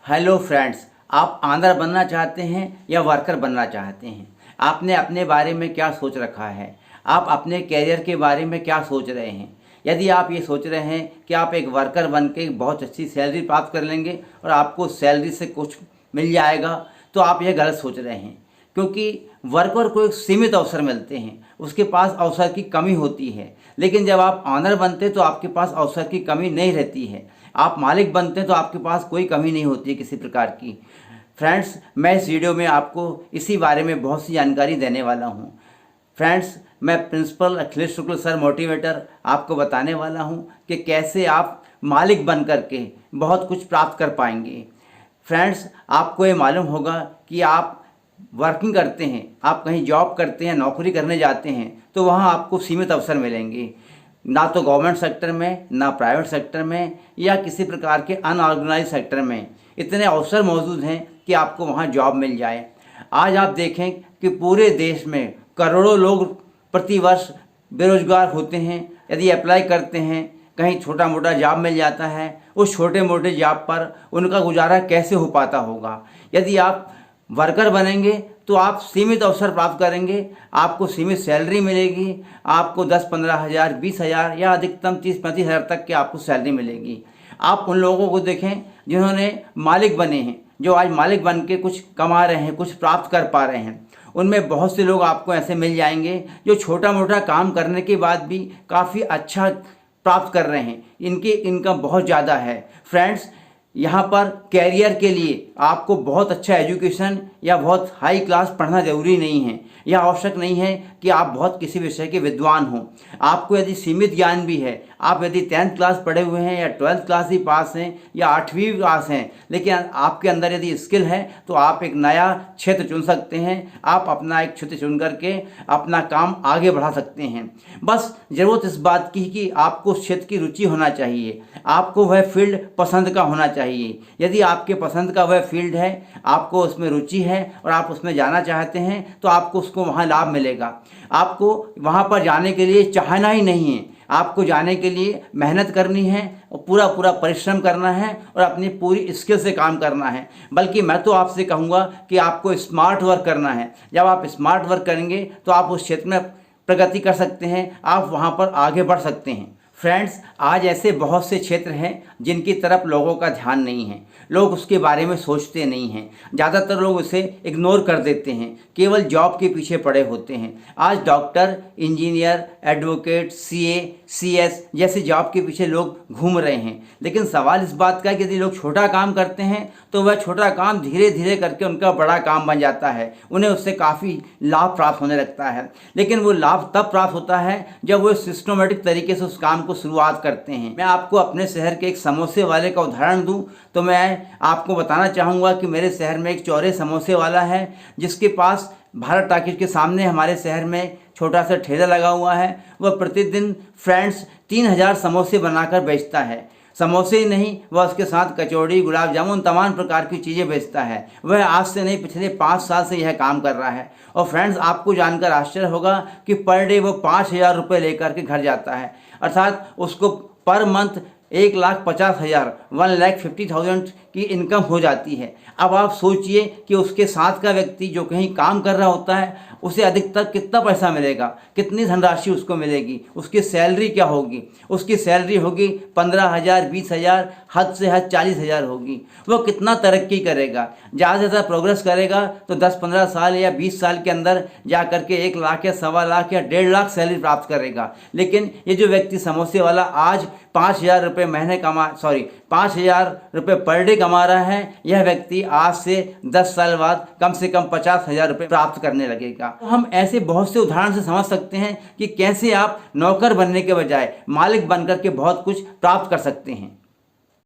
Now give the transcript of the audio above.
Hello friends, आप आंदर बनना चाहते हैं या वर्कर बनना चाहते हैं? आपने अपने बारे में क्या सोच रखा है? आप अपने कैरियर के बारे में क्या सोच रहे हैं? यदि आप ये सोच रहे हैं कि आप एक वर्कर बन के बहुत अच्छी सैलरी प्राप्त कर लेंगे और आपको सैलरी से कुछ मिल जाएगा, तो आप ये गलत सोच रहे हैं। क्योंकि वर्कर को एक सीमित अवसर मिलते हैं, उसके पास अवसर की कमी होती है। लेकिन जब आप ऑनर बनते हैं तो आपके पास अवसर की कमी नहीं रहती है। आप मालिक बनते हैं तो आपके पास कोई कमी नहीं होती है किसी प्रकार की। फ्रेंड्स, मैं इस वीडियो में आपको इसी बारे में बहुत सी जानकारी देने वाला हूँ। फ्रेंड्स, मैं प्रिंसिपल अखिलेश शुक्ल सर मोटिवेटर आपको बताने वाला हूँ कि कैसे आप मालिक बन करके बहुत कुछ प्राप्त कर पाएंगे। फ्रेंड्स, आपको ये मालूम होगा कि आप वर्किंग करते हैं, आप कहीं जॉब करते हैं, नौकरी करने जाते हैं, तो वहाँ आपको सीमित अवसर मिलेंगे। ना तो गवर्नमेंट सेक्टर में, ना प्राइवेट सेक्टर में, या किसी प्रकार के अनऑर्गेनाइज सेक्टर में इतने अवसर मौजूद हैं कि आपको वहाँ जॉब मिल जाए। आज आप देखें कि पूरे देश में करोड़ों लोग प्रतिवर्ष बेरोजगार होते हैं। यदि अप्लाई करते हैं, कहीं छोटा मोटा जॉब मिल जाता है, उस छोटे मोटे जॉब पर उनका गुजारा कैसे हो पाता होगा? यदि आप वर्कर बनेंगे तो आप सीमित अवसर प्राप्त करेंगे, आपको सीमित सैलरी मिलेगी, आपको 10-15 हज़ार, 20 हज़ार या अधिकतम 30-35 हज़ार तक की आपको सैलरी मिलेगी। आप उन लोगों को देखें जिन्होंने मालिक बने हैं, जो आज मालिक बन के कुछ कमा रहे हैं, कुछ प्राप्त कर पा रहे हैं। उनमें बहुत से लोग आपको ऐसे मिल जाएंगे जो छोटा मोटा काम करने के बाद भी काफ़ी अच्छा प्राप्त कर रहे हैं, इनकी इनकम बहुत ज़्यादा है। फ्रेंड्स, यहाँ पर कैरियर के लिए आपको बहुत अच्छा एजुकेशन या बहुत हाई क्लास पढ़ना ज़रूरी नहीं है। यह आवश्यक नहीं है कि आप बहुत किसी विषय के विद्वान हों। आपको यदि सीमित ज्ञान भी है, आप यदि 10th क्लास पढ़े हुए हैं या 12th क्लास ही पास हैं या 8वीं पास हैं, लेकिन आपके अंदर यदि स्किल है तो आप एक नया क्षेत्र चुन सकते हैं। आप अपना एक क्षेत्र चुन करके अपना काम आगे बढ़ा सकते हैं। बस ज़रूरत इस बात की कि आपको उस क्षेत्र की रुचि होना चाहिए, आपको वह फील्ड पसंद का होना चाहिए। यदि आपके पसंद का वह फील्ड है, आपको उसमें रुचि है और आप उसमें जाना चाहते हैं, तो आपको उसको वहाँ लाभ मिलेगा। आपको वहाँ पर जाने के लिए चाहना ही नहीं है, आपको जाने के लिए मेहनत करनी है और पूरा पूरा परिश्रम करना है और अपनी पूरी स्किल से काम करना है। बल्कि मैं तो आपसे कहूँगा कि आपको स्मार्ट वर्क करना है। जब आप स्मार्ट वर्क करेंगे तो आप उस क्षेत्र में प्रगति कर सकते हैं, आप वहाँ पर आगे बढ़ सकते हैं। फ्रेंड्स, आज ऐसे बहुत से क्षेत्र हैं जिनकी तरफ लोगों का ध्यान नहीं है, लोग उसके बारे में सोचते नहीं हैं। ज़्यादातर लोग उसे इग्नोर कर देते हैं, केवल जॉब के पीछे पड़े होते हैं। आज doctor, engineer, advocate, CA, CS जैसे जॉब के पीछे लोग घूम रहे हैं। लेकिन सवाल इस बात का है कि यदि लोग छोटा काम करते हैं तो वह छोटा काम धीरे धीरे करके उनका बड़ा काम बन जाता है, उन्हें उससे काफ़ी लाभ प्राप्त होने लगता है। लेकिन वो लाभ तब प्राप्त होता है जब वो सिस्टमेटिक तरीके से उस काम को शुरुआत करते हैं। मैं आपको अपने शहर के एक समोसे वाले का उदाहरण दूं तो मैं आपको बताना चाहूँगा कि मेरे शहर में एक चौरे समोसे वाला है, जिसके पास भारत टाकीज के सामने हमारे शहर में छोटा सा ठेला लगा हुआ है। वह प्रतिदिन फ्रेंड्स 3000 समोसे बनाकर बेचता है। समोसे ही नहीं, वह उसके साथ कचौड़ी, गुलाब जामुन, तमाम प्रकार की चीज़ें बेचता है। वह आज से नहीं, पिछले 5 साल से यह काम कर रहा है। और फ्रेंड्स, आपको जानकर आश्चर्य होगा कि पर डे वो 5000 रुपये लेकर के घर जाता है। अर्थात उसको पर मंथ 1,50,000 1,50,000 की इनकम हो जाती है। अब आप सोचिए कि उसके साथ का व्यक्ति जो कहीं काम कर रहा होता है, उसे अधिकतर कितना पैसा मिलेगा, कितनी धनराशि उसको मिलेगी, उसकी सैलरी क्या होगी? उसकी सैलरी होगी 15,000, 20,000, हद से हद 40,000 होगी। वो कितना तरक्की करेगा? ज़्यादा से ज़्यादा प्रोग्रेस करेगा तो 10-15 साल या 20 साल के अंदर जा करके 1 लाख या 1.25 लाख या 1.5 लाख सैलरी प्राप्त करेगा। लेकिन ये जो व्यक्ति समोसे वाला आज 5,000 रुपये महीने 5,000 रुपये पर डे कमा रहा है, यह व्यक्ति आज से 10 साल बाद कम से कम 50,000 रुपये प्राप्त करने लगेगा। तो हम ऐसे बहुत से उदाहरण से समझ सकते हैं कि कैसे आप नौकर बनने के बजाय मालिक बनकर के बहुत कुछ प्राप्त कर सकते हैं।